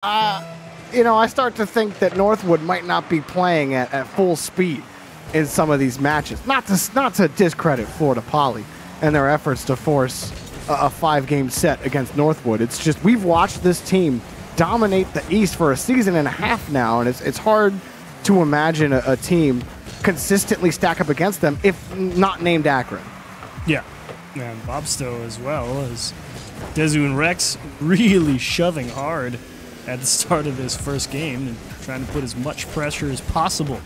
You know, I start to think that Northwood might not be playing at full speed in some of these matches. Not to discredit Florida Poly and their efforts to force a 5-game set against Northwood. It's just we've watched this team dominate the East for a season and a half now, and it's hard to imagine a team consistently stack up against them if not named Akron. Yeah, and Bobstow as well, as Dezu and Rex really shoving hard at the start of this first game and trying to put as much pressure as possible.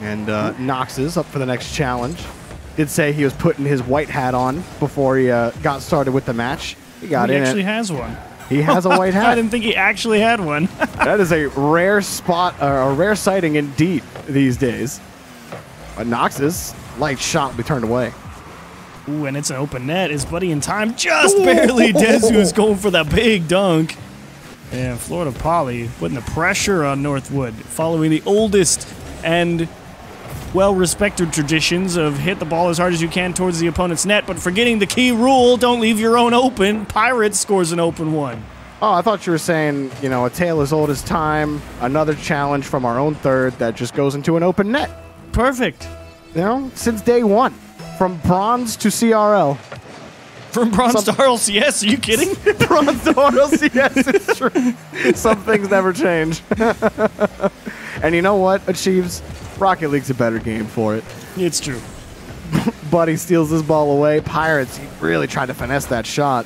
And Knox is up for the next challenge. Did say he was putting his white hat on before he got started with the match. He actually has one. He has a white hat. I didn't think he actually had one. That is a rare spot, a rare sighting indeed these days. But Knox's light shot will be turned away. Ooh, and it's an open net. Is Buddy in time? Just barely. Dezu is going for that big dunk. And Florida Poly putting the pressure on Northwood, following the oldest and well-respected traditions of hit the ball as hard as you can towards the opponent's net, but forgetting the key rule, don't leave your own open. Pirates scores an open one. Oh, I thought you were saying, you know, a tale as old as time, another challenge from our own third that just goes into an open net. Perfect. You know, since day one, from bronze to CRL. From bronze to RLCS, are you kidding? Bronze to RLCS, it's true. Some things never change. And you know what achieves? Rocket League's a better game for it. It's true. Buddy steals this ball away. Pirates, he really tried to finesse that shot.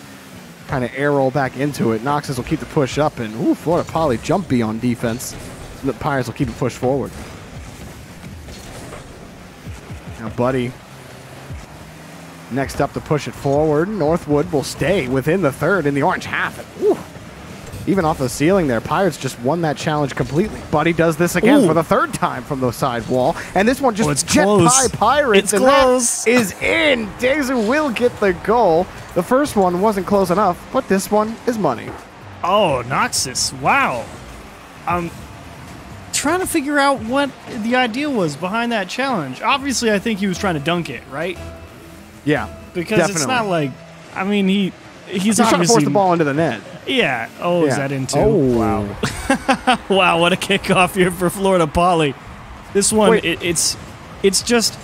Kind of air roll back into it. Knoxes will keep the push up, and ooh, Florida Poly jumpy on defense. The Pirates will keep it pushed forward. Now Buddy next up to push it forward. Northwood will stay within the third in the orange half. Ooh, even off the ceiling there, Pirates just won that challenge completely. Buddy does this again for the third time from the side wall. And this one just jet by Pirates. It's close. That is in. Dezu will get the goal. The first one wasn't close enough, but this one is money. Oh, Noxus. Wow. I'm trying to figure out what the idea was behind that challenge. Obviously, I think he was trying to dunk it, right? Yeah, because definitely. It's not like, I mean, he's trying to force the ball into the net. Yeah. Oh, yeah. Is that into? Oh, wow. Wow, what a kickoff here for Florida Poly. This one, it's just,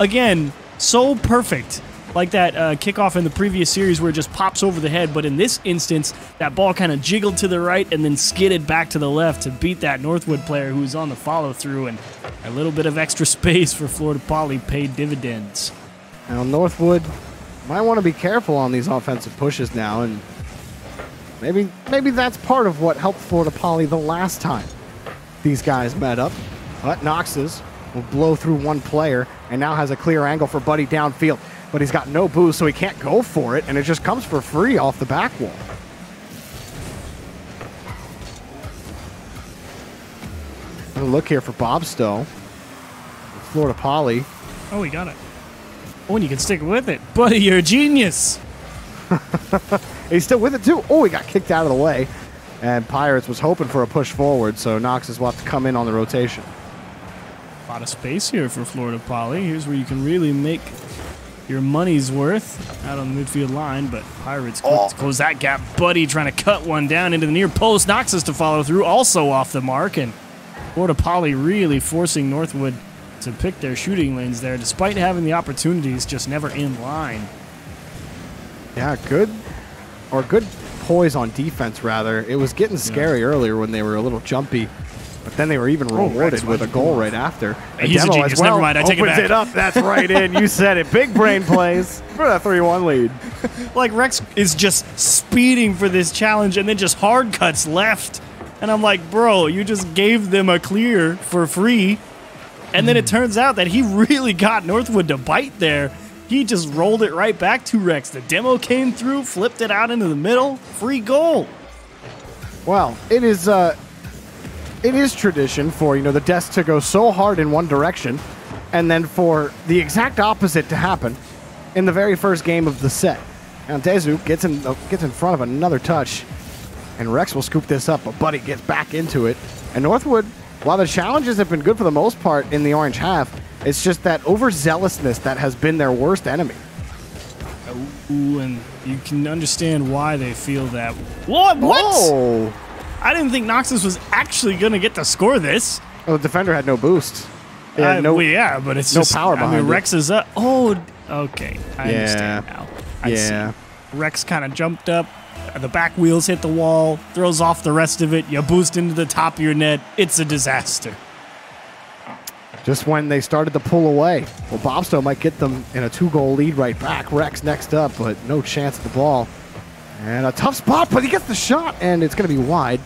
again, so perfect. Like that kickoff in the previous series where it just pops over the head, but in this instance, that ball kind of jiggled to the right and then skidded back to the left to beat that Northwood player who was on the follow-through, and a little bit of extra space for Florida Poly paid dividends. Now, Northwood might want to be careful on these offensive pushes now, and maybe that's part of what helped Florida Poly the last time these guys met up. But Knoxes will blow through one player and now has a clear angle for Buddy downfield. But he's got no boost, so he can't go for it, and it just comes for free off the back wall. And a look here for Bobstow. Florida Poly. Oh, he got it. Oh, and you can stick with it. Buddy, you're a genius. He's still with it, too. Oh, he got kicked out of the way. And Pirates was hoping for a push forward, so Knox will have to come in on the rotation. A lot of space here for Florida Poly. Here's where you can really make your money's worth out on the midfield line, but Pirates close that gap. Buddy trying to cut one down into the near post. Knoxes to follow through, also off the mark, and Florida Poly really forcing Northwood to pick their shooting lanes there, despite having the opportunities, just never in line. Yeah, good poise on defense, rather. It was getting scary earlier when they were a little jumpy, but then they were even rewarded with a goal right after. He's a genius. Never mind, I take it back. Opens it up. That's right in. You said it. Big brain plays for that 3-1 lead. Like, Rex is just speeding for this challenge and then just hard cuts left. And I'm like, bro, you just gave them a clear for free. And then it turns out that he really got Northwood to bite there. He just rolled it right back to Rex. The demo came through, flipped it out into the middle. Free goal. Well, it is tradition for, the desk to go so hard in one direction and then for the exact opposite to happen in the very first game of the set. Now Dezu gets in front of another touch, and Rex will scoop this up, but Buddy gets back into it. And Northwood, while the challenges have been good for the most part in the orange half, it's just that overzealousness that has been their worst enemy. Oh, Ooh, and you can understand why they feel that. What? Oh! I didn't think Noxus was actually going to get to score this. Well, the defender had no boost. Yeah, but it's no just power behind it. Rex is up. Oh, okay. I understand now. I see. Rex kind of jumped up. The back wheels hit the wall, throws off the rest of it. You boost into the top of your net. It's a disaster. Just when they started to pull away. Well, Bobstow might get them in a 2-goal lead right back. Rex next up, but no chance at the ball. And a tough spot, but he gets the shot, and it's going to be wide.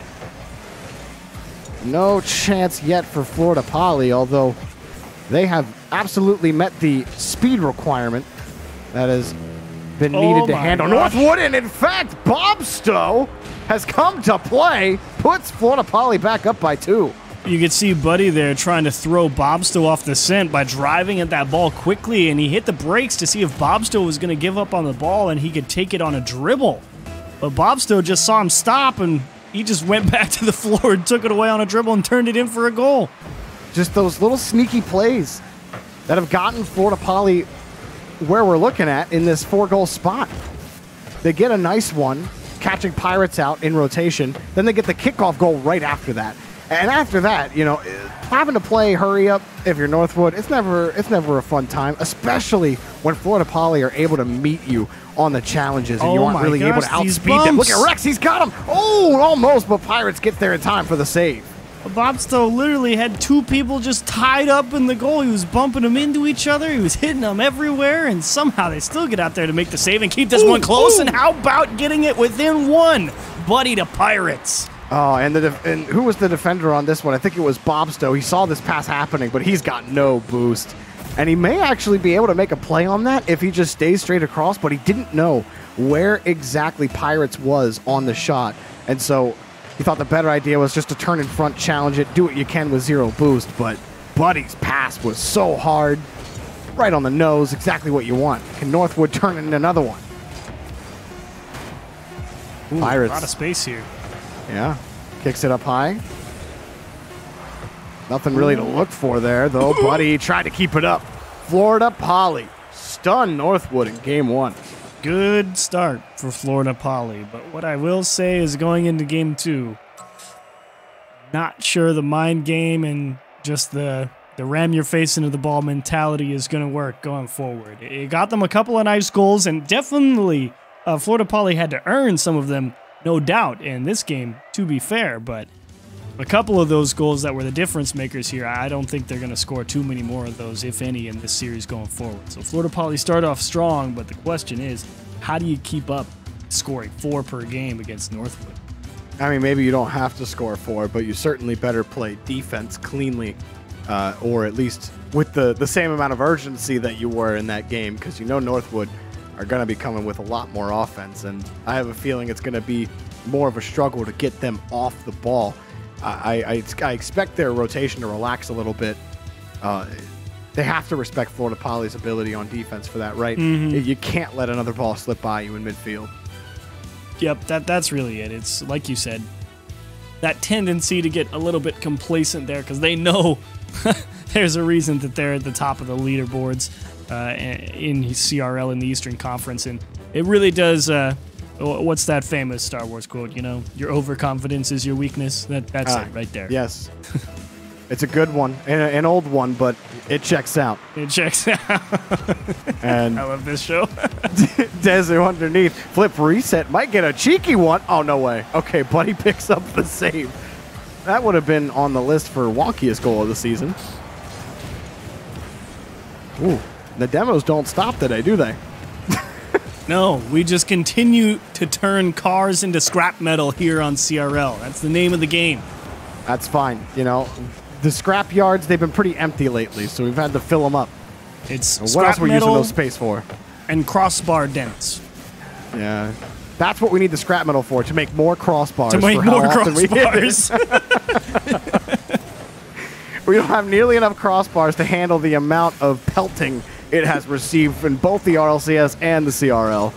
No chance yet for Florida Poly, although they have absolutely met the speed requirement that has been needed to handle Northwood. And in fact, Bobstow has come to play, puts Florida Poly back up by 2. You could see Buddy there trying to throw Bobstow off the scent by driving at that ball quickly, and he hit the brakes to see if Bobstow was going to give up on the ball and he could take it on a dribble. But Bobstow just saw him stop, and he just went back to the floor and took it away on a dribble and turned it in for a goal. Just those little sneaky plays that have gotten Florida Poly where we're looking at in this 4-goal spot. They get a nice one, catching Pirates out in rotation. Then they get the kickoff goal right after that. And after that, you know, having to play hurry up if you're Northwood, it's never a fun time, especially when Florida Poly are able to meet you on the challenges and you aren't really able to outspeed them. Look at Rex, he's got him. Oh, almost, but Pirates get there in time for the save. Bobstow literally had 2 people just tied up in the goal. He was bumping them into each other. He was hitting them everywhere, and somehow they still get out there to make the save and keep this one close. And how about getting it within 1? Buddy to Pirates. Oh, and who was the defender on this one? I think it was Bobstow. He saw this pass happening, but he's got no boost. And he may actually be able to make a play on that if he just stays straight across, but he didn't know where exactly Pirates was on the shot. And so he thought the better idea was just to turn in front, challenge it, do what you can with 0 boost. But Buddy's pass was so hard, right on the nose, exactly what you want. Can Northwood turn in another one? Ooh, Pirates. A lot of space here. Yeah, kicks it up high. Nothing really to look for there, though. Buddy tried to keep it up. Florida Poly stunned Northwood in game 1. Good start for Florida Poly, but what I will say is going into game 2, not sure the mind game and just the ram your face into the ball mentality is going to work going forward. It got them a couple of nice goals, and definitely Florida Poly had to earn some of them, no doubt, in this game, to be fair, but a couple of those goals that were the difference makers here, I don't think they're going to score too many more of those, if any, in this series going forward. So Florida Poly start off strong, but the question is, how do you keep up scoring 4 per game against Northwood? I mean, maybe you don't have to score 4, but you certainly better play defense cleanly, or at least with the same amount of urgency that you were in that game, because you know Northwood are going to be coming with a lot more offense, and I have a feeling it's going to be more of a struggle to get them off the ball. I expect their rotation to relax a little bit. They have to respect Florida Poly's ability on defense for that, right? Mm-hmm. You can't let another ball slip by you in midfield. Yep, that's really it. It's like you said, that tendency to get a little bit complacent there because they know there's a reason that they're at the top of the leaderboards in CRL in the Eastern Conference, and it really does. What's that famous Star Wars quote? You know, your overconfidence is your weakness. That's it right there. Yes. It's a good one, an old one, but it checks out. It checks out. And I love this show. Dezu underneath. Flip reset. Might get a cheeky one. Oh, no way. Okay, Buddy picks up the save. That would have been on the list for wonkiest goal of the season. Ooh, the demos don't stop today, do they? No, we just continue to turn cars into scrap metal here on CRL. That's the name of the game. That's fine. You know, the scrap yards, they've been pretty empty lately, so we've had to fill them up. It's what else are we using those space for? And crossbar dents. Yeah. That's what we need the scrap metal for, to make more crossbars. To make more crossbars. We don't have nearly enough crossbars to handle the amount of pelting it has received in both the RLCS and the CRL.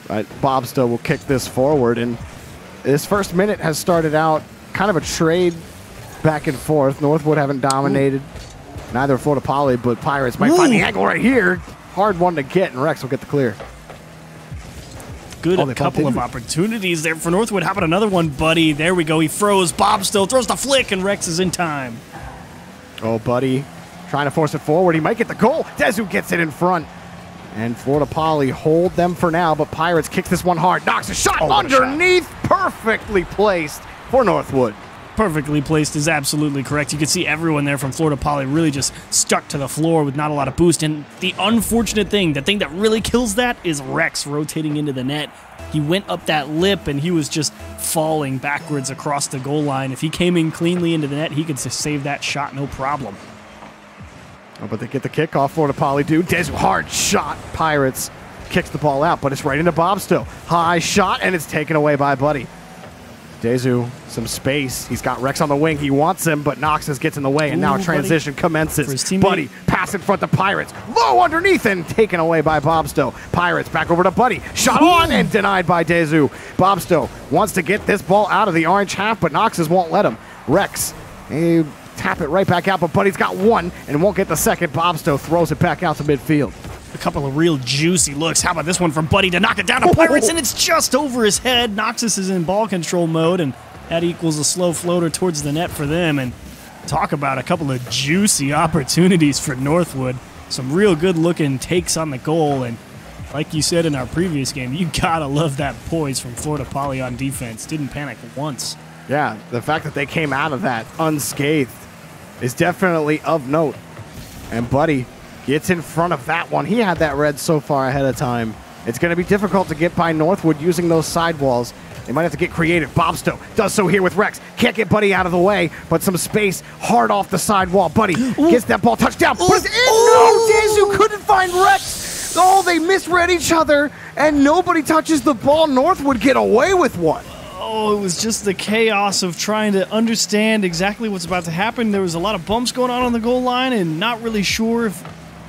Right, Bobstow will kick this forward, and this first minute has started out kind of a trade back and forth. Northwood haven't dominated. Neither Florida Poly, but Pirates might find the angle right here. hard one to get, and Rex will get the clear. Good, a couple of opportunities there for Northwood. How about another one, Buddy? There we go. He froze. Bob still throws the flick, and Rex is in time. Oh, Buddy trying to force it forward. He might get the goal. Dezu gets it in front. And Florida Poly hold them for now, but Pirates kicks this one hard. Knocks a shot underneath. Perfectly placed for Northwood. Perfectly placed is absolutely correct. You can see everyone there from Florida Poly really just stuck to the floor with not a lot of boost. And the unfortunate thing, the thing that really kills that, is Rex rotating into the net. He went up that lip, and he was just falling backwards across the goal line. If he came in cleanly into the net, he could just save that shot, no problem. Oh, but they get the kickoff. Florida Poly do. Dezu, hard shot. Pirates kicks the ball out, but it's right into Bob still. High shot, and it's taken away by Buddy. Dezu, some space. He's got Rex on the wing. He wants him, but Noxus gets in the way, and now transition commences. Buddy, pass in front to Pirates. Low underneath, and taken away by Bobsto. Pirates back over to Buddy. Shot on, and denied by Dezu. Bobsto wants to get this ball out of the orange half, but Noxus won't let him. Rex, he tap it right back out, but Buddy's got one and won't get the second. Bobsto throws it back out to midfield. A couple of real juicy looks. How about this one from Buddy to knock it down to Pirates, and it's just over his head. Noxus is in ball control mode, and that equals a slow floater towards the net for them. And talk about a couple of juicy opportunities for Northwood. Some real good-looking takes on the goal, and like you said in our previous game, you gotta love that poise from Florida Poly on defense. Didn't panic once. Yeah, the fact that they came out of that unscathed is definitely of note. And Buddy gets in front of that one. He had that red so far ahead of time. It's going to be difficult to get by Northwood using those sidewalls. They might have to get creative. Bobsto does so here with Rex. Can't get Buddy out of the way, but some space hard off the sidewall. Buddy gets that ball touched down. But it's in. No, Dezu couldn't find Rex. Oh, they misread each other, and nobody touches the ball. Northwood get away with one. Oh, it was just the chaos of trying to understand exactly what's about to happen. There was a lot of bumps going on the goal line, and not really sure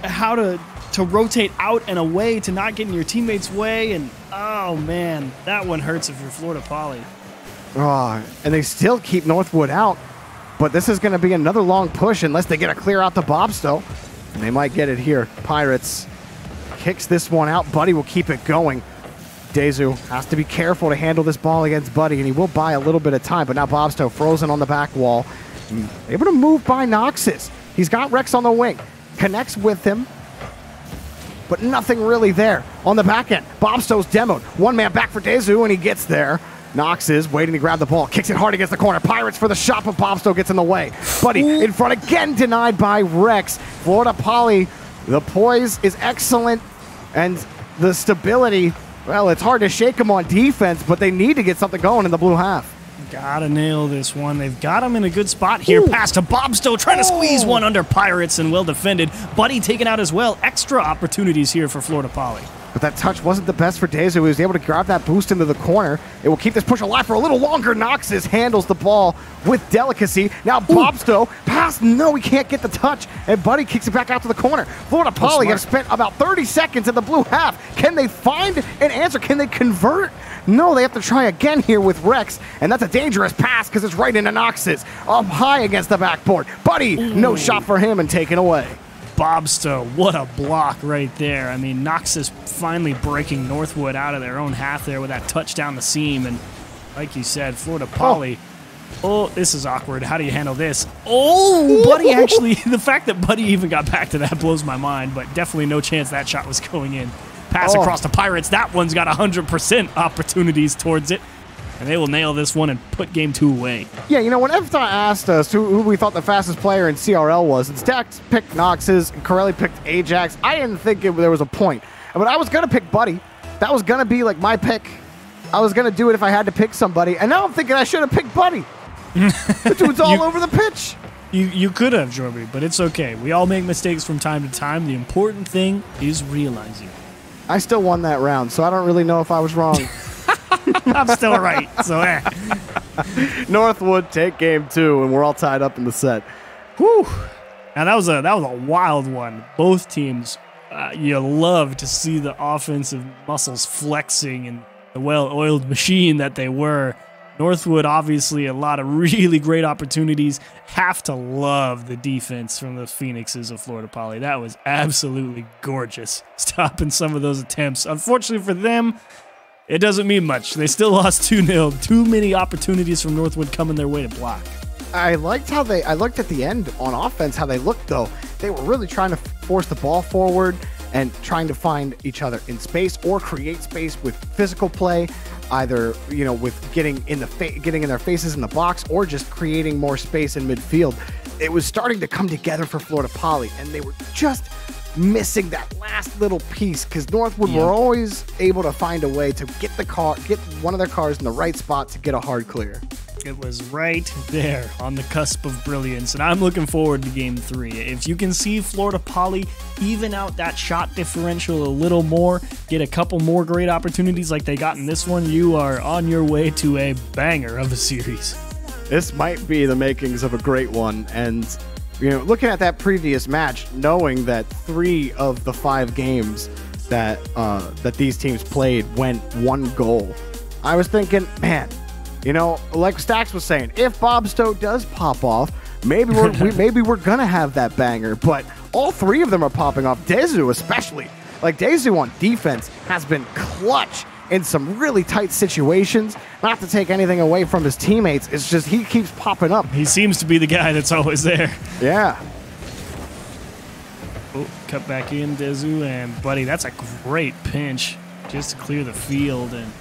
how to rotate out and away to not get in your teammates' way. And oh man, that one hurts if you're Florida Poly. Oh, and they still keep Northwood out, but this is going to be another long push unless they get a clear out to Bobsto. And they might get it here. Pirates kicks this one out. Buddy will keep it going. Dezu has to be careful to handle this ball against Buddy, and he will buy a little bit of time, but now Bobsto frozen on the back wall. Able to move by Noxus. He's got Rex on the wing. Connects with him, but nothing really there. On the back end, Bobsto's demoed. One man back for Dezu, and he gets there. Knox is waiting to grab the ball. Kicks it hard against the corner. Pirates for the shot, but Bobsto gets in the way. Buddy in front again, denied by Rex. Florida Poly, the poise is excellent, and the stability, well, it's hard to shake them on defense, but they need to get something going in the blue half. Gotta nail this one. They've got him in a good spot here. Pass to Bobsto, trying to squeeze one under Pirates, and well defended. Buddy taken out as well. Extra opportunities here for Florida Poly. But that touch wasn't the best for Dezu. He was able to grab that boost into the corner. It will keep this push alive for a little longer. Noxus handles the ball with delicacy. Now Bobsto, pass, no, he can't get the touch. And Buddy kicks it back out to the corner. Florida Poly have spent about 30 seconds in the blue half. Can they find an answer? Can they convert? No, they have to try again here with Rex. And that's a dangerous pass because it's right into Noxus. Up high against the backboard. Buddy, no shot for him and taken away. Bobsto, what a block right there. I mean, Noxus finally breaking Northwood out of their own half there with that touch down the seam. And like you said, Florida Poly, oh, this is awkward. How do you handle this? Oh, Buddy actually, the fact that Buddy even got back to that blows my mind, but definitely no chance that shot was going in. Pass across the Pirates. That one's got 100% opportunities towards it. And they will nail this one and put game 2 away. Yeah, you know, when FDOT asked us who we thought the fastest player in CRL was, and Stax picked Noxus and Corelli picked Ajax, I didn't think there was a point. But I was going to pick Buddy. That was going to be like my pick. I was going to do it if I had to pick somebody. And now I'm thinking I should have picked Buddy. The dude's all over the pitch. You could have, Jorby, but it's okay. We all make mistakes from time to time. The important thing is realizing. I still won that round, so I don't really know if I was wrong. I'm still right, so Northwood take game 2, and we're all tied up in the set. Whew. Now that was a wild one. Both teams, you love to see the offensive muscles flexing and the well-oiled machine that they were. Northwood, obviously, a lot of really great opportunities. Have to love the defense from the Phoenixes of Florida Poly. That was absolutely gorgeous, stopping some of those attempts. Unfortunately for them, it doesn't mean much. They still lost 2-0. Too many opportunities from Northwood coming their way to block. I looked at the end on offense, how they looked, though. They were really trying to force the ball forward and trying to find each other in space or create space with physical play, either, you know, with getting in their faces in the box or just creating more space in midfield. It was starting to come together for Florida Poly, and they were just missing that last little piece because Northwood were always able to find a way to get one of their cars in the right spot to get a hard clear. It was right there on the cusp of brilliance, and I'm looking forward to Game 3. If you can see Florida Poly even out that shot differential a little more, get a couple more great opportunities like they got in this one, you are on your way to a banger of a series. This might be the makings of a great one, and you know, looking at that previous match, knowing that 3 of the 5 games that these teams played went 1 goal, I was thinking, man, you know, like Stacks was saying, if Bob Stowe does pop off, maybe we're gonna have that banger. But all 3 of them are popping off. Dezu especially, like Dezu on defense has been clutch in some really tight situations. Not to take anything away from his teammates, it's just he keeps popping up. He seems to be the guy that's always there. Yeah. Oh, cut back in, Dezu, and buddy, that's a great pinch just to clear the field, and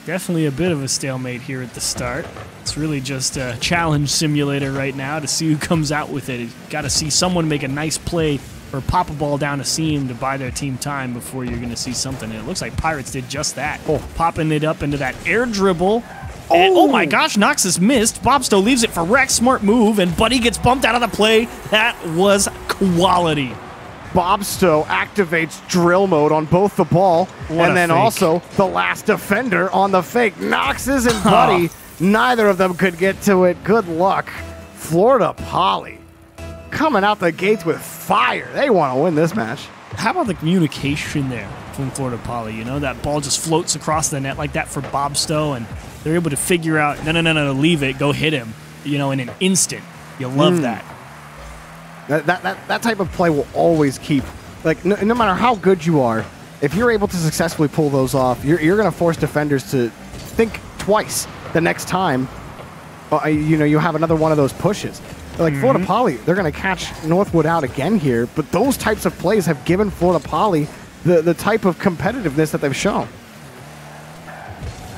definitely a bit of a stalemate here at the start. It's really just a challenge simulator right now to see who comes out with it. You got to see someone make a nice play or pop a ball down a seam to buy their team time before you're going to see something. And it looks like Pirates did just that. Popping it up into that air dribble. And, oh my gosh, Noxus missed. Bob Stowe leaves it for Rex. Smart move, and Buddy gets bumped out of the play. That was quality. Bob Stowe activates drill mode on both the ball and then also the last defender on the fake. Noxus and Buddy, neither of them could get to it. Good luck. Florida Poly coming out the gates with fire. They want to win this match. How about the communication there from Florida Poly? You know, that ball just floats across the net like that for Bob Stowe, and they're able to figure out, no, leave it, go hit him, you know, in an instant. You love that. That type of play will always keep, like, no matter how good you are, if you're able to successfully pull those off, you're going to force defenders to think twice the next time, you know, you have another one of those pushes. Like Florida Poly, they're going to catch Northwood out again here, but those types of plays have given Florida Poly the type of competitiveness that they've shown.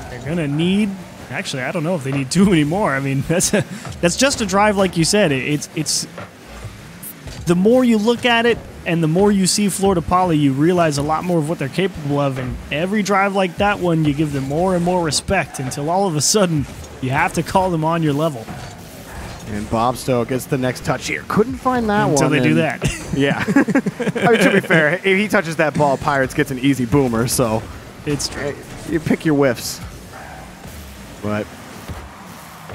They're going to need, actually, I don't know if they need too many more. I mean, that's just a drive, like you said. It's the more you look at it and the more you see Florida Poly, you realize a lot more of what they're capable of. And every drive like that one, you give them more and more respect until all of a sudden you have to call them on your level. And Bob Stowe gets the next touch here. Couldn't find that until one. Until they do that. Yeah. I mean, to be fair, if he touches that ball, Pirates gets an easy boomer. So it's true. You pick your whiffs. But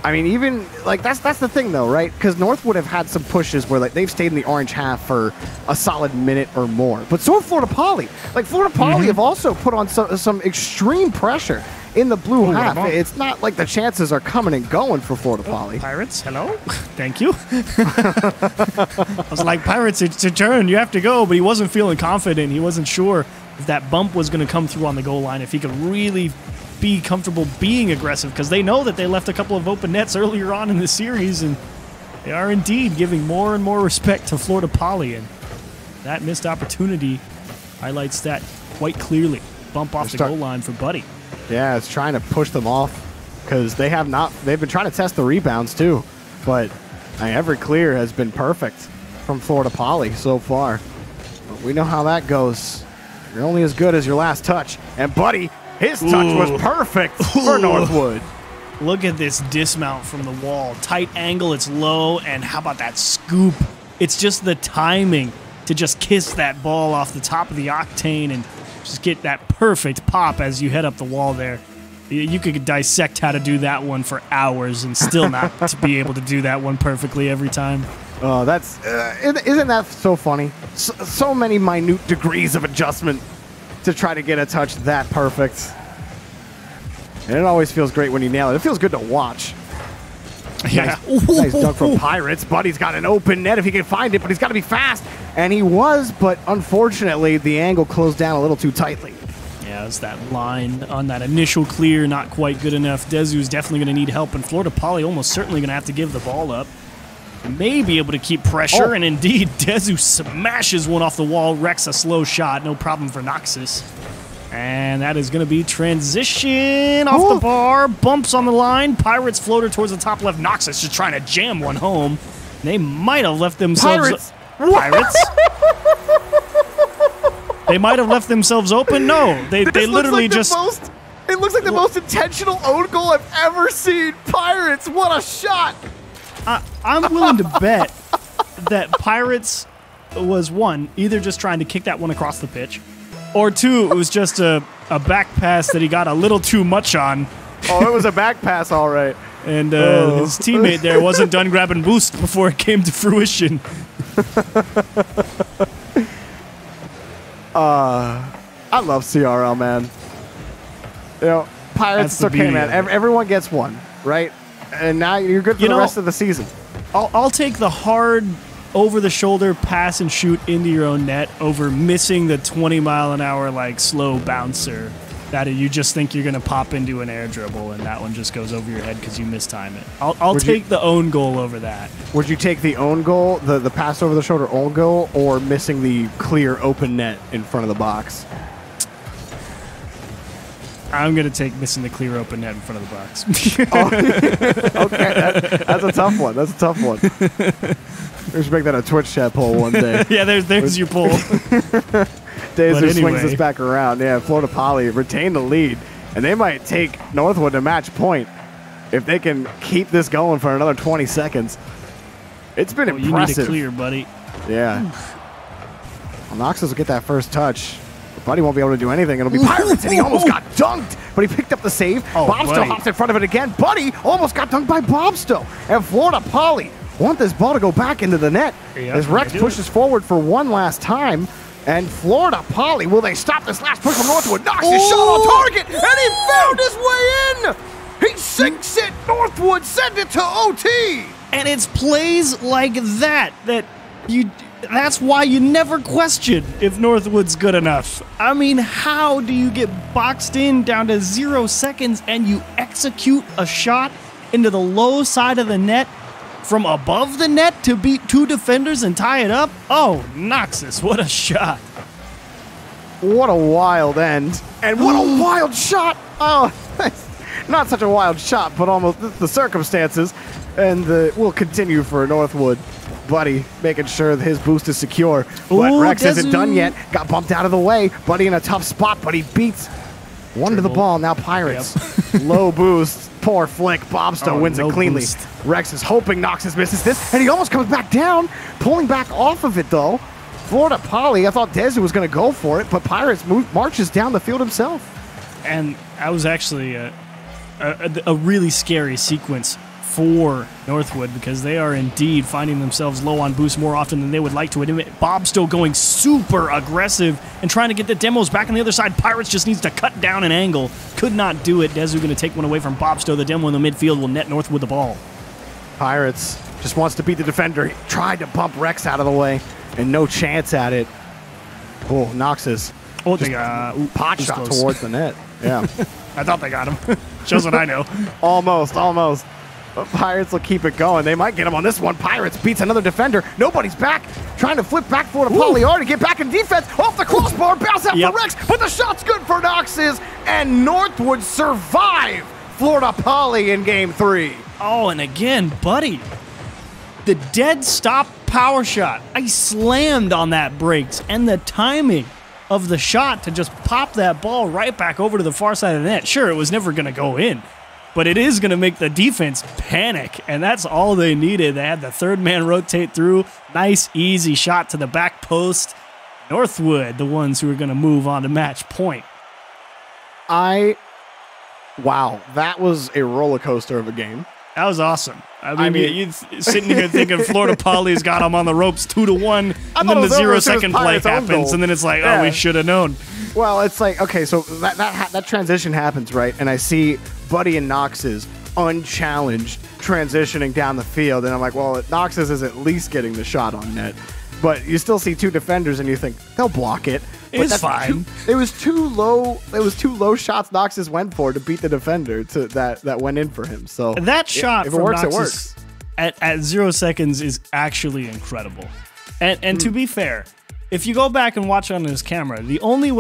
I mean, even like that's the thing though, right? Because Northwood have had some pushes where like they've stayed in the orange half for a solid minute or more. But so have Florida Poly. Like Florida Poly have also put on some extreme pressure in the blue half. It's not like the chances are coming and going for Florida Poly. Pirates, hello? Thank you. I was like, Pirates, it's your turn. You have to go. But he wasn't feeling confident. He wasn't sure if that bump was going to come through on the goal line, if he could really be comfortable being aggressive, because they know that they left a couple of open nets earlier on in the series, and they are indeed giving more and more respect to Florida Poly, and that missed opportunity highlights that quite clearly. Bump off the goal line for Buddy. Yeah, it's trying to push them off because they've been trying to test the rebounds too, but every clear has been perfect from Florida Poly so far. But we know how that goes. You're only as good as your last touch, and Buddy, his touch was perfect for Northwood. Look at this dismount from the wall. Tight angle, it's low, and how about that scoop? It's just the timing to just kiss that ball off the top of the octane and just get that perfect pop as you head up the wall there. You could dissect how to do that one for hours and still not to be able to do that one perfectly every time. Oh, that's isn't that so funny? So many minute degrees of adjustment to try to get a touch that perfect. And it always feels great when you nail it. It feels good to watch. Yeah. Nice dunk from Pirates. Buddy's got an open net if he can find it, but he's got to be fast. And he was, but unfortunately, the angle closed down a little too tightly. Yeah, it's that line on that initial clear, not quite good enough. Dezu's definitely going to need help, and Florida Poly almost certainly going to have to give the ball up. May be able to keep pressure, and indeed, Dezu smashes one off the wall, wrecks a slow shot. No problem for Noxus. And that is going to be transition off the bar, bumps on the line. Pirates floater towards the top left. Noxus just trying to jam one home. They might have left themselves... Pirates? They might have left themselves open? No, they literally like just... It looks like the most intentional own goal I've ever seen. Pirates, what a shot! I'm willing to bet that Pirates was, one, either just trying to kick that one across the pitch, or two, it was just a back pass that he got a little too much on. Oh, it was a back pass, all right. And his teammate there wasn't done grabbing boost before it came to fruition. I love CRL, man. You know, Pirates, it's okay, man. Everyone gets one, right? And now you're good for the rest of the season. I'll take the hard, over-the-shoulder pass and shoot into your own net over missing the 20-mile-an-hour, like, slow bouncer that you just think you're going to pop into an air dribble, and that one just goes over your head because you mistime it. I'll take the own goal over that. Would you take the own goal, the pass over-the-shoulder own goal, or missing the clear open net in front of the box? I'm going to take missing the clear open net in front of the box. Okay, that's a tough one. That's a tough one. We should make that a Twitch chat poll one day. Yeah, there's your poll. Dezu swings this back around. Yeah, Florida Poly retain the lead, and they might take Northwood to match point if they can keep this going for another 20 seconds. It's been impressive. You need a clear, buddy. Yeah. Well, Noxus will get that first touch. Buddy won't be able to do anything. It'll be Pirates, and he almost got dunked, but he picked up the save. Bobstow hops in front of it again. Buddy almost got dunked by Bobstow. And Florida Poly want this ball to go back into the net as Rex pushes forward for one last time. And Florida Poly, will they stop this last push from Northwood? Knocks his shot on target, and he found his way in! He sinks it! Northwood send it to OT! And it's plays like that that's why you never question if Northwood's good enough. I mean, how do you get boxed in down to 0 seconds and you execute a shot into the low side of the net from above the net to beat two defenders and tie it up? Oh, Noxus, what a shot. What a wild end. And what a wild shot. Oh, not such a wild shot, but almost the circumstances. And we'll continue for Northwood. Buddy making sure that his boost is secure. But Rex isn't done yet. Got bumped out of the way. Buddy in a tough spot, but he beats one to the ball. Now Pirates. Low boost. Poor flick. Bobstow wins it cleanly. Boost. Rex is hoping Noxus misses this, and he almost comes back down. Pulling back off of it, though. Florida Poly, I thought Dezu was going to go for it, but Pirates marches down the field himself. And that was actually a really scary sequence for Northwood because they are indeed finding themselves low on boost more often than they would like to admit. Bob still going super aggressive and trying to get the demos back on the other side. Pirates just needs to cut down an angle. Could not do it. Dezu going to take one away from Bobstow. The demo in the midfield will net Northwood the ball. Pirates just wants to beat the defender. He tried to bump Rex out of the way and no chance at it. Oh, Noxus. Oh, they got pot shot towards the net. Yeah. I thought they got him. Shows what I know. Almost. But Pirates will keep it going. They might get him on this one. Pirates beats another defender. Nobody's back. Trying to flip back for the Polyar to get back in defense. Off the crossbar. Bounce out for Rex. But the shot's good for Noxus. And Northwood survive Florida Poly in Game 3. Oh, and again, buddy. The dead stop power shot. I slammed on that brakes. And the timing of the shot to just pop that ball right back over to the far side of the net. Sure, it was never going to go in. But it is going to make the defense panic, and that's all they needed. They had the third man rotate through. Nice, easy shot to the back post. Northwood, the ones who are going to move on to match point. Wow, that was a roller coaster of a game. That was awesome. I mean you're sitting here thinking Florida Poly's got them on the ropes 2-1, and then the 0-second play happens, and then it's like, oh, we should have known. Well, it's like, okay, so that transition happens, right? And I see Buddy and Nox's unchallenged transitioning down the field, and I'm like, well, Nox's is at least getting the shot on net. But you still see two defenders, and you think they'll block it. It's fine. It was too low. It was too low shots Nox's went for to beat the defender that went in for him. So that shot, if it works, it works. At 0 seconds is actually incredible. And to be fair, if you go back and watch on his camera, the only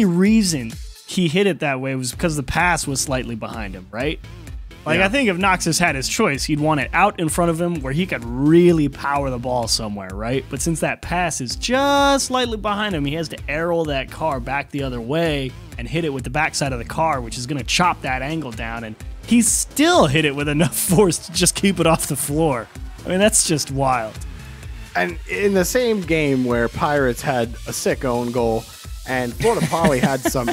reason he hit it that way was because the pass was slightly behind him, right? Like, yeah. I think if Noxus had his choice, he'd want it out in front of him where he could really power the ball somewhere, right? But since that pass is just slightly behind him, he has to arrow that car back the other way and hit it with the backside of the car, which is going to chop that angle down. And he still hit it with enough force to just keep it off the floor. I mean, that's just wild. And in the same game where Pirates had a sick own goal and Florida Poly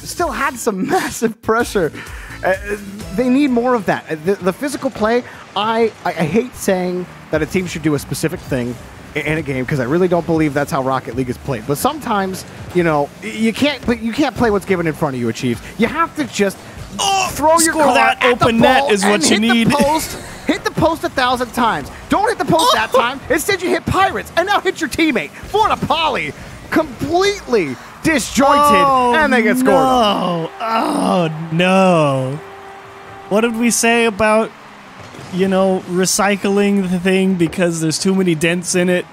still had some massive pressure. They need more of that. The physical play, I hate saying that a team should do a specific thing in a game because I really don't believe that's how Rocket League is played. But sometimes, you can't play what's given in front of you, Chiefs. You have to just throw your car that at open the net ball is what you need. Hit the post 1,000 times. Don't hit the post that time. Instead, you hit Pirates and now hit your teammate. Florida Poly completely disjointed, and they get scored on. Oh, no. What did we say about, recycling the thing because there's too many dents in it?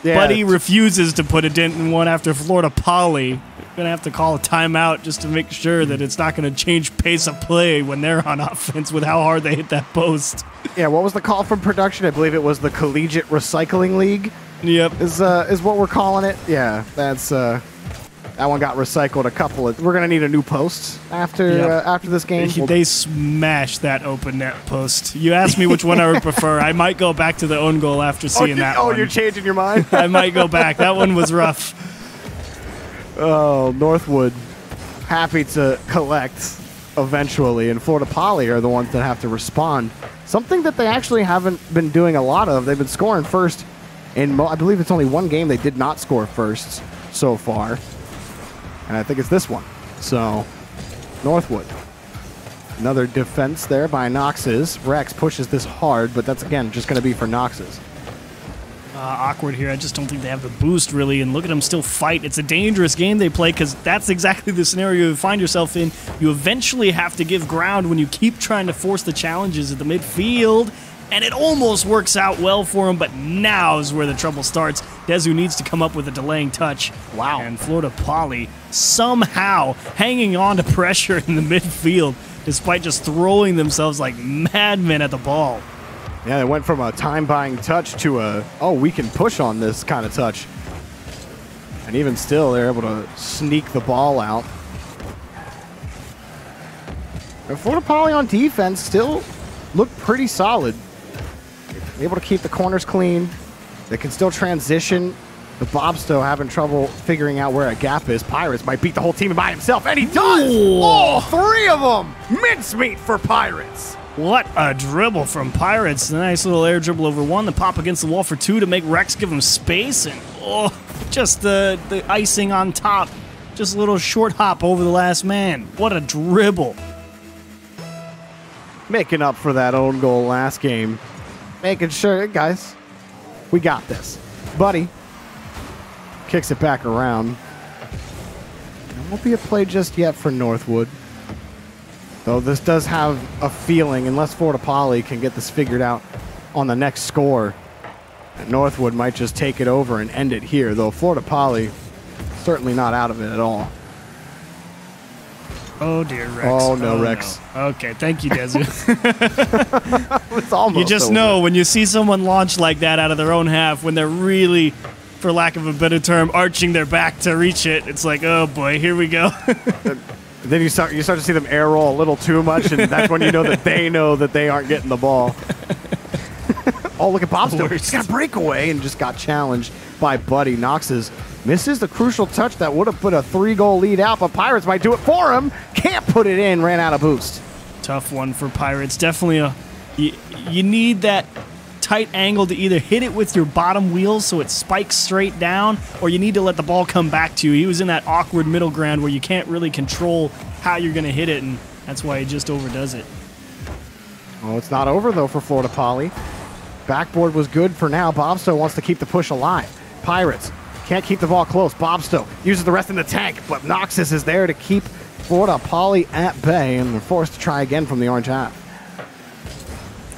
Yeah, Buddy refuses to put a dent in one after Florida Poly. We're going to have to call a timeout just to make sure that it's not going to change pace of play when they're on offense with how hard they hit that post. Yeah, what was the call from production? I believe it was the Collegiate Recycling League. Yep. Is what we're calling it. Yeah, that's... That one got recycled We're going to need a new post after this game. They smashed that open net post. You asked me which one I would prefer. I might go back to the own goal after seeing that one. Oh, you're changing your mind? I might go back. That one was rough. Oh, Northwood happy to collect eventually, and Florida Poly are the ones that have to respond. Something that they actually haven't been doing a lot of. They've been scoring first in, I believe it's only one game they did not score first so far. And I think it's this one. So, Northwood. Another defense there by Nox's. Rex pushes this hard, but that's, again, just going to be for Nox's. Awkward here. I just don't think they have the boost, really. And look at them still fight. It's a dangerous game they play because that's exactly the scenario you find yourself in. You eventually have to give ground when you keep trying to force the challenges at the midfield. And it almost works out well for him, but now is where the trouble starts. Dezu needs to come up with a delaying touch. Wow. And Florida Poly somehow hanging on to pressure in the midfield despite just throwing themselves like madmen at the ball. Yeah, they went from a time-buying touch to we can push on this kind of touch. And even still, they're able to sneak the ball out. And Florida Poly on defense still look pretty solid. Able to keep the corners clean. They can still transition. The Bobstow having trouble figuring out where a gap is. Pirates might beat the whole team by himself, and he does! Ooh. All three of them! Mincemeat for Pirates! What a dribble from Pirates. A nice little air dribble over one. The pop against the wall for two to make Rex give him space. And just the icing on top. Just a little short hop over the last man. What a dribble. Making up for that own goal last game. Making sure, guys, we got this. Buddy kicks it back around. There won't be a play just yet for Northwood. Though this does have a feeling, unless Florida Poly can get this figured out on the next score, that Northwood might just take it over and end it here. Though Florida Poly certainly not out of it at all. Oh, dear, Rex. Oh, no, Rex. No. Okay, thank you, Dezu. It's almost You just over. know when you see someone launch like that out of their own half, when they're really, for lack of a better term, arching their back to reach it, it's like, oh, boy, here we go. Then you start to see them air roll a little too much, and that's when you know that they aren't getting the ball. Oh, look at Bobstow. He's got a breakaway and just got challenged by Buddy. Nox's misses the crucial touch that would have put a 3-goal lead out, but Pirates might do it for him. Can't put it in, ran out of boost. Tough one for Pirates. Definitely you need that tight angle to either hit it with your bottom wheels so it spikes straight down, or you need to let the ball come back to you. He was in that awkward middle ground where you can't really control how you're going to hit it, and That's why he just overdoes it. Oh, it's not over, though, for Florida Poly. Backboard was good for now. Bobstow wants to keep the push alive. Pirates can't keep the ball close. Bobstow uses the rest in the tank, but Noxus is there to keep Florida Poly at bay, and they're forced to try again from the orange half.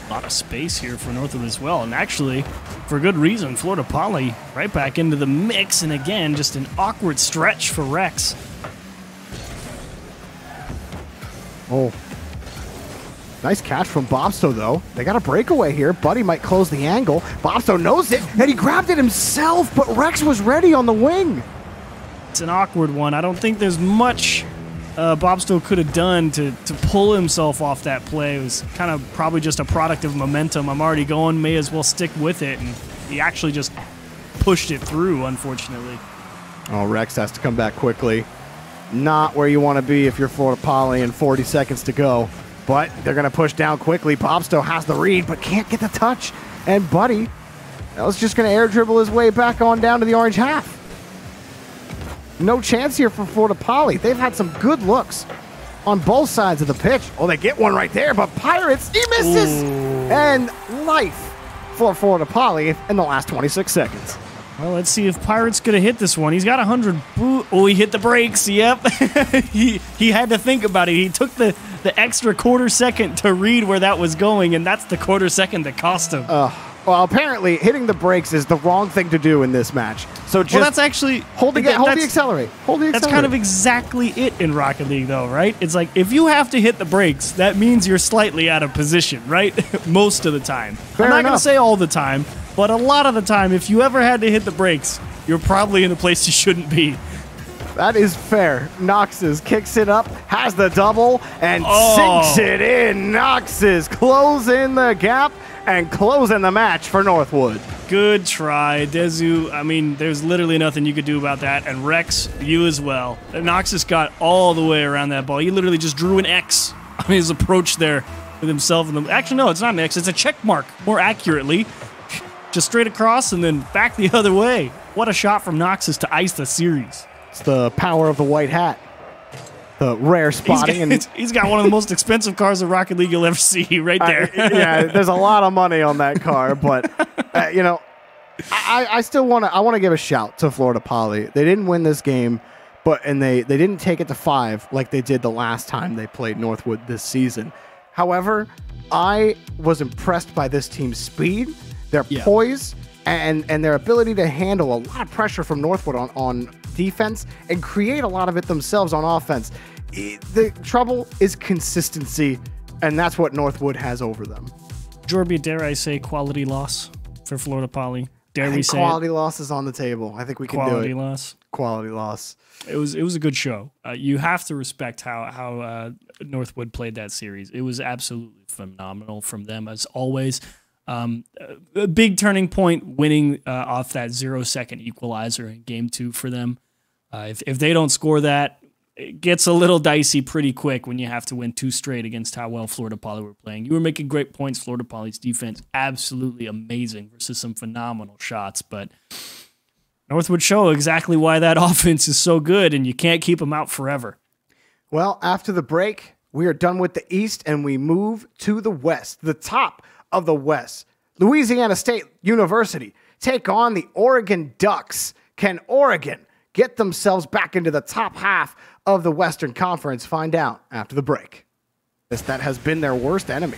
A lot of space here for Northwood as well, and actually, for good reason, Florida Poly right back into the mix, and again, just an awkward stretch for Rex. Oh. Nice catch from Bobstow, though. They got a breakaway here. Buddy might close the angle. Bobstow knows it, and he grabbed it himself, but Rex was ready on the wing. It's an awkward one. I don't think there's much Bobstow could have done to pull himself off that play. It was kind of probably just a product of momentum. I'm already going, may as well stick with it, and he actually just pushed it through, unfortunately. Oh, Rex has to come back quickly. Not where you want to be if you're Florida Poly and 40 seconds to go. But they're going to push down quickly. Bobstow has the read, but can't get the touch. And Buddy was just going to air dribble his way back on down to the orange half. No chance here for Florida Poly. They've had some good looks on both sides of the pitch. Oh, they get one right there, but Pirates, he misses. Ooh. And life for Florida Poly in the last 26 seconds. Well, let's see if Pirates going to hit this one. He's got 100 Oh, he hit the brakes. Yep. he had to think about it. He took the extra quarter second to read where that was going, and that's the quarter second that cost him. Well, apparently hitting the brakes is the wrong thing to do in this match. So just that's actually hold the accelerate. That's kind of exactly it in Rocket League, though, right? It's like if you have to hit the brakes, that means you're slightly out of position, right? Most of the time. I'm not going to say all the time, but a lot of the time, if you ever had to hit the brakes, you're probably in a place you shouldn't be. That is fair. Noxus kicks it up, has the double, and sinks it in. Noxus closing the gap and closing the match for Northwood. Good try, Dezu. I mean, there's literally nothing you could do about that. And Rex, you as well. Noxus got all the way around that ball. He literally just drew an X on his approach there with himself. Actually, no, it's not an X. It's a check mark, more accurately. Just straight across and then back the other way. What a shot from Noxus to ice the series. It's the power of the white hat. The rare spotting. He's got one of the most expensive cars in Rocket League you'll ever see right there. Yeah, there's a lot of money on that car, but, you know, I still want to give a shout to Florida Poly. They didn't win this game, and they didn't take it to 5 like they did the last time they played Northwood this season. However, I was impressed by this team's speed, their poise, and their ability to handle a lot of pressure from Northwood on defense and create a lot of it themselves on offense. The trouble is consistency, and that's what Northwood has over them. Jorby, dare I say quality loss for Florida Poly? Dare we say quality loss is on the table. I think we can do it. Quality loss. Quality loss. It was a good show. You have to respect how Northwood played that series. It was absolutely phenomenal from them as always. A big turning point winning off that 0-second equalizer in game 2 for them. If they don't score that, it gets a little dicey pretty quick when you have to win 2 straight against how well Florida Poly were playing. You were making great points. Florida Poly's defense absolutely amazing versus some phenomenal shots, but Northwood show exactly why that offense is so good, and you can't keep them out forever. Well, after the break, we are done with the East, and we move to the West, the top of the West. Louisiana State University take on the Oregon Ducks. Can Oregon get themselves back into the top half of the Western Conference? Find out after the break. That has been their worst enemy.